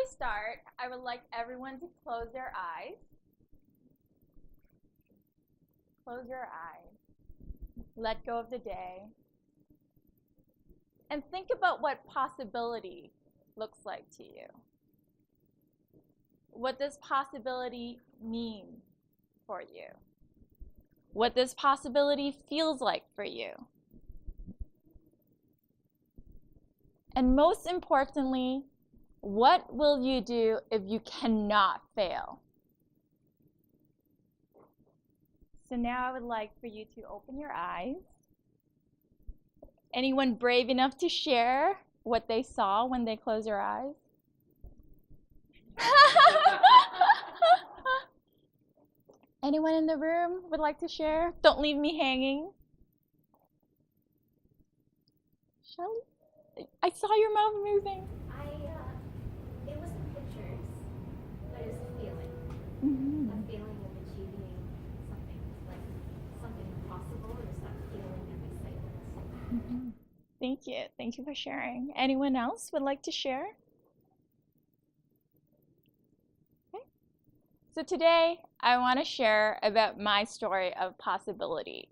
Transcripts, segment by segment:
we start, I would like everyone to close their eyes. Close your eyes. Let go of the day. And think about what possibility looks like to you. What does possibility mean for you? What this possibility feels like for you. And most importantly, what will you do if you cannot fail? So now I would like for you to open your eyes. Anyone brave enough to share what they saw when they closed their eyes? Anyone in the room would like to share? Don't leave me hanging. Shelly, I saw your mouth moving. It wasn't pictures, but it was a feeling. A feeling of achieving something, like something possible, or just that feeling of excitement. Thank you. Thank you for sharing. Anyone else would like to share? Okay. So today, I want to share about my story of possibilities.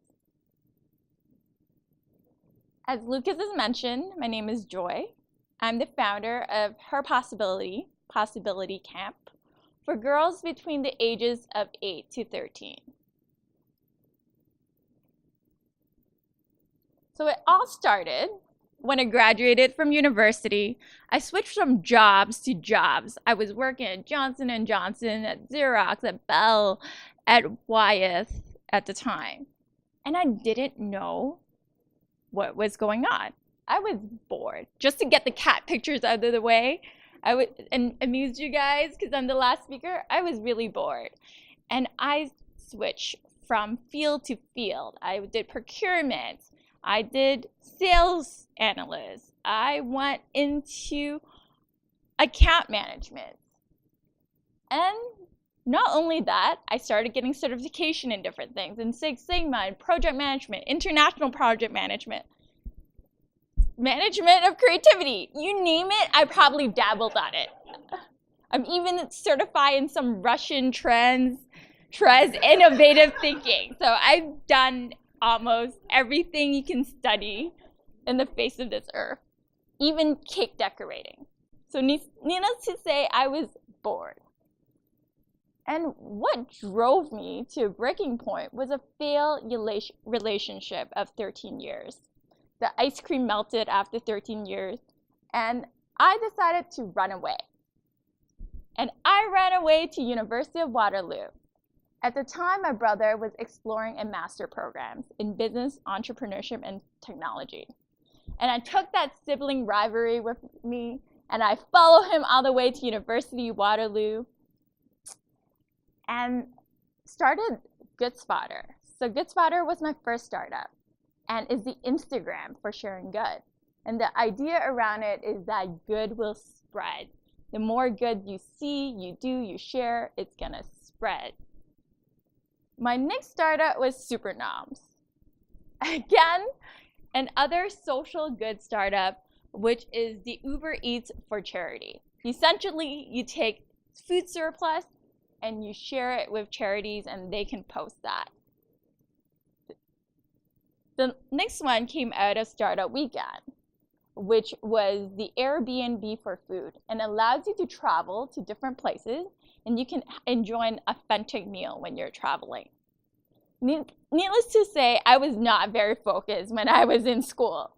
As Lucas has mentioned, my name is Joy. I'm the founder of Her Possibility Camp for girls between the ages of 8 to 13. So it all started when I graduated from university. I switched from jobs to jobs. I was working at Johnson & Johnson, at Xerox, at Bell, at Wyeth at the time. And I didn't know what was going on. I was bored. Just to get the cat pictures out of the way, and amuse you guys because I'm the last speaker, I was really bored. And I switched from field to field. I did procurement. I did sales analyst. I went into account management. And not only that, I started getting certification in different things, in Six Sigma, and project management, international project management, management of creativity. You name it, I probably dabbled on it. I'm even certified in some Russian trends innovative thinking. So I've done almost everything you can study in the face of this earth, even cake decorating. So needless to say, I was bored. And what drove me to a breaking point was a failed relationship of 13 years. The ice cream melted after 13 years, and I decided to run away. And I ran away to University of Waterloo. At the time, my brother was exploring a master program in business, entrepreneurship, and technology. And I took that sibling rivalry with me, and I followed him all the way to University of Waterloo and started GoodSpotter. So GoodSpotter was my first startup and is the Instagram for sharing good. And the idea around it is that good will spread. The more good you see, you do, you share, it's gonna spread. My next startup was Noms. Again, another social good startup, which is the Uber Eats for charity. Essentially, you take food surplus and you share it with charities and they can post that. The next one came out of Startup Weekend, which was the AirBNB for food and allows you to travel to different places and you can enjoy an authentic meal when you're traveling. Needless to say, I was not very focused when I was in school.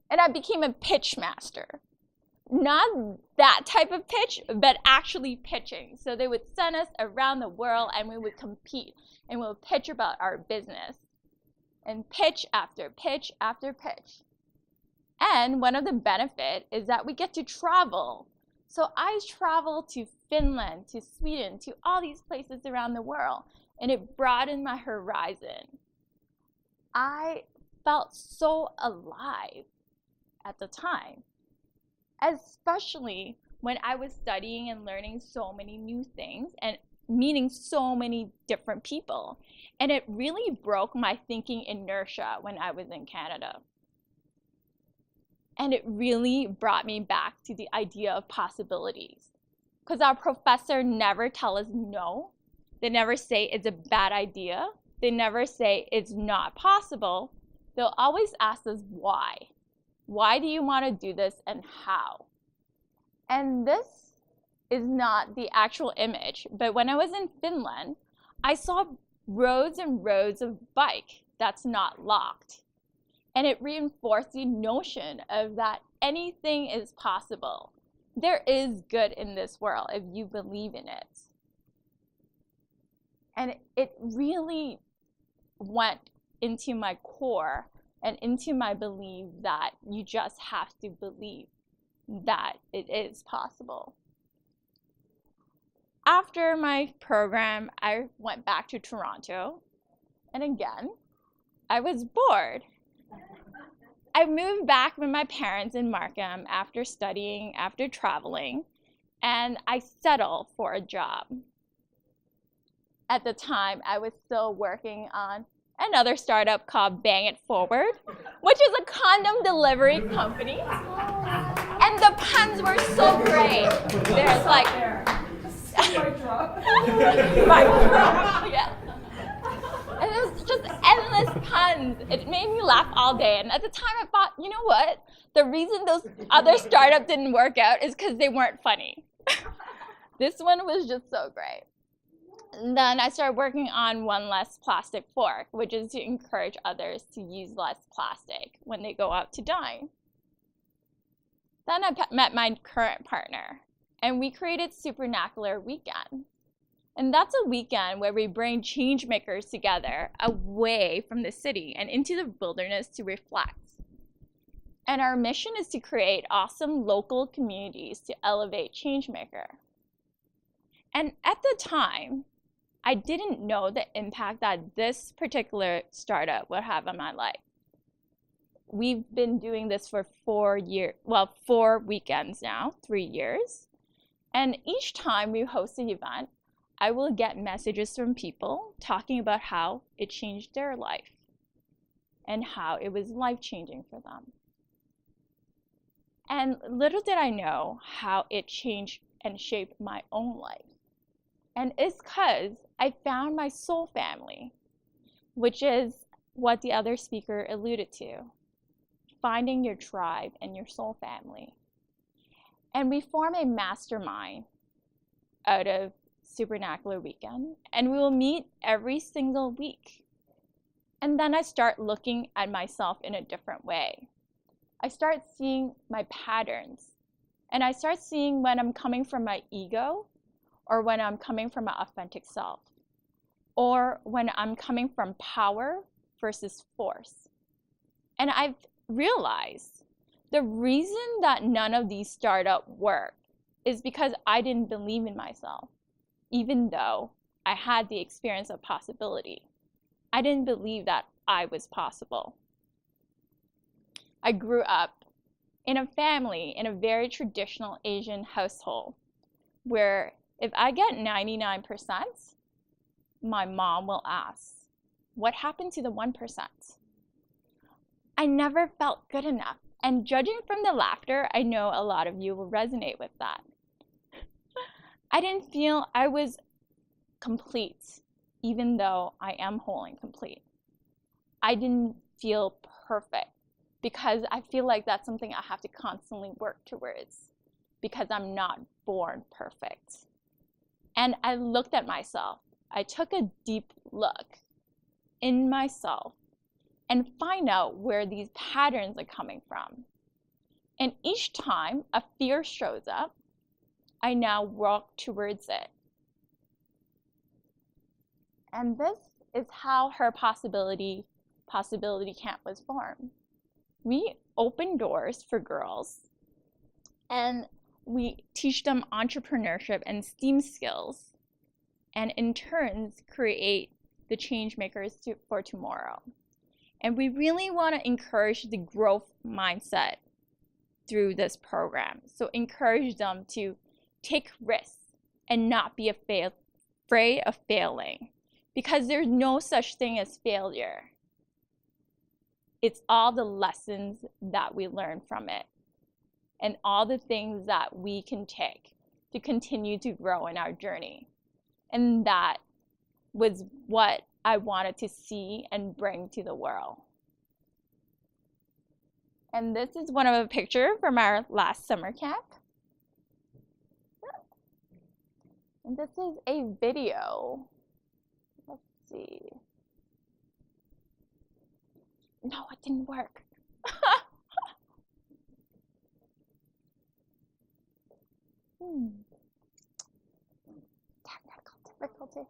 And I became a pitchmaster. Not that type of pitch, but actually pitching. So they would send us around the world and we would compete and we would pitch about our business. And pitch after pitch after pitch. And one of the benefits is that we get to travel. So I traveled to Finland, to Sweden, to all these places around the world. And it broadened my horizon. I felt so alive at the time, especially when I was studying and learning so many new things and meeting so many different people. And it really broke my thinking inertia when I was in Canada. And it really brought me back to the idea of possibilities. Because our professor never tell us no. They never say it's a bad idea. They never say it's not possible. They'll always ask us why. Why do you want to do this and how? And this is not the actual image, but when I was in Finland, I saw rows and rows of bike that's not locked. And it reinforced the notion of that anything is possible. There is good in this world if you believe in it. And it really went into my core and into my belief that you just have to believe that it is possible. After my program, I went back to Toronto, and again, I was bored. I moved back with my parents in Markham after studying, after traveling, and I settled for a job. At the time, I was still working on another startup called Bang It Forward, which is a condom delivery company. And the puns were so great. There's like, yeah. And it was just endless puns. It made me laugh all day. And at the time I thought, you know what? The reason those other startups didn't work out is because they weren't funny. This one was just so great. And then I started working on One Less Plastic Fork, which is to encourage others to use less plastic when they go out to dine. Then I met my current partner, and we created Supernacular Weekend. And that's a weekend where we bring change makers together away from the city and into the wilderness to reflect. And our mission is to create awesome local communities to elevate change maker. And at the time, I didn't know the impact that this particular startup would have on my life. We've been doing this for 4 weekends now, 3 years. And each time we host an event, I will get messages from people talking about how it changed their life and how it was life-changing for them. And little did I know how it changed and shaped my own life. And it's because I found my soul family, which is what the other speaker alluded to, finding your tribe and your soul family. And we form a mastermind out of Supernacular Weekend, and we will meet every single week. And then I start looking at myself in a different way. I start seeing my patterns, and I start seeing when I'm coming from my ego, or when I'm coming from my authentic self, or when I'm coming from power versus force. And I've realized the reason that none of these startups work is because I didn't believe in myself, even though I had the experience of possibility. I didn't believe that I was possible. I grew up in a family, in a very traditional Asian household, where if I get 99%, my mom will ask, what happened to the 1%? I never felt good enough. And judging from the laughter, I know a lot of you will resonate with that. I didn't feel I was complete, even though I am whole and complete. I didn't feel perfect because I feel like that's something I have to constantly work towards because I'm not born perfect. And I looked at myself. I took a deep look in myself and find out where these patterns are coming from. And each time a fear shows up, I now walk towards it. And this is how her possibility camp was formed. We open doors for girls, and we teach them entrepreneurship and STEAM skills, and in turn create the change makers for tomorrow. And we really want to encourage the growth mindset through this program. So encourage them to take risks and not be afraid of failing, because there's no such thing as failure. It's all the lessons that we learn from it. and all the things that we can take to continue to grow in our journey. And that was what I wanted to see and bring to the world. And this is one of a picture from our last summer camp. And this is a video. Let's see. No, it didn't work. Technical difficulty.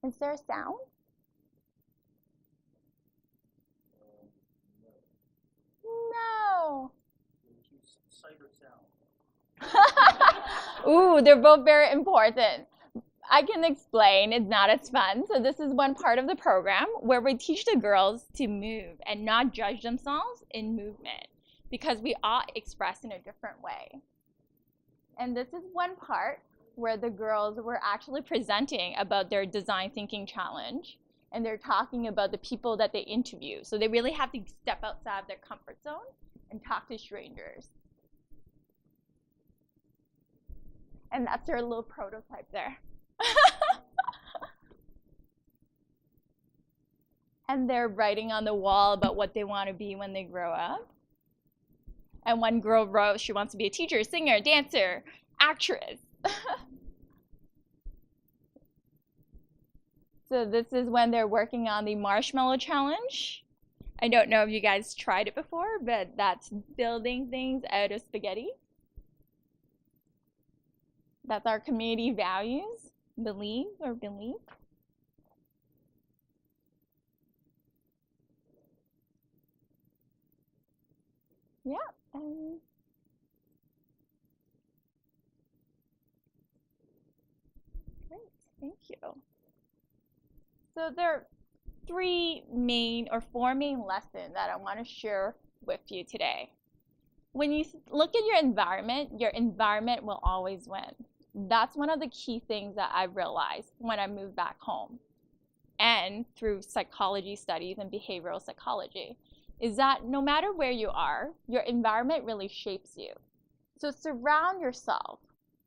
Is there a sound? No. Sight or sound? Ooh, they're both very important. I can explain, it's not as fun. So this is one part of the program where we teach the girls to move and not judge themselves in movement, because we all express in a different way. And this is one part where the girls were actually presenting about their design thinking challenge, and they're talking about the people that they interview. So they really have to step outside of their comfort zone and talk to strangers. And that's their little prototype there. And they're writing on the wall about what they want to be when they grow up. And one girl wrote she wants to be a teacher, singer, dancer, actress. So this is when they're working on the marshmallow challenge. I don't know if you guys tried it before, but that's building things out of spaghetti. That's our community values, believe or belief. Yeah. Great, thank you. So there are four main lessons that I want to share with you today. When you look at your environment will always win. That's one of the key things that I realized when I moved back home, and through psychology studies and behavioral psychology, is that no matter where you are, your environment really shapes you. So surround yourself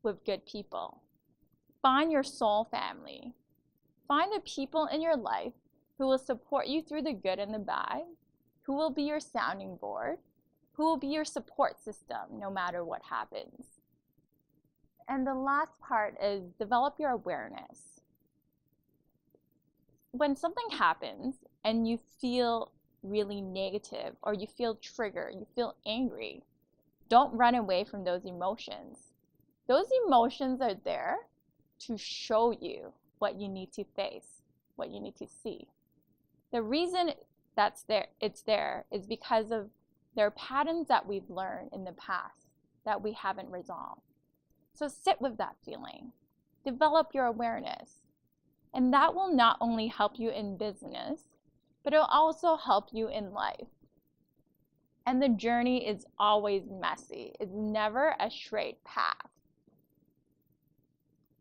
with good people. Find your soul family. Find the people in your life who will support you through the good and the bad, who will be your sounding board, who will be your support system no matter what happens. And the last part is develop your awareness. When something happens and you feel really negative, or you feel triggered, you feel angry, don't run away from those emotions. Those emotions are there to show you what you need to face, what you need to see. The reason it's there is because of there are patterns that we've learned in the past that we haven't resolved. So sit with that feeling, develop your awareness, and that will not only help you in business, but it'll also help you in life. And the journey is always messy. It's never a straight path.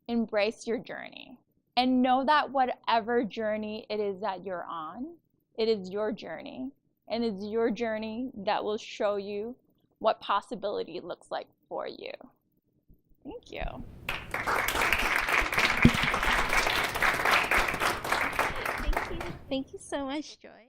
Embrace your journey and know that whatever journey it is that you're on, it is your journey, and it's your journey that will show you what possibility looks like for you. Thank you. Thank you so much, Joy.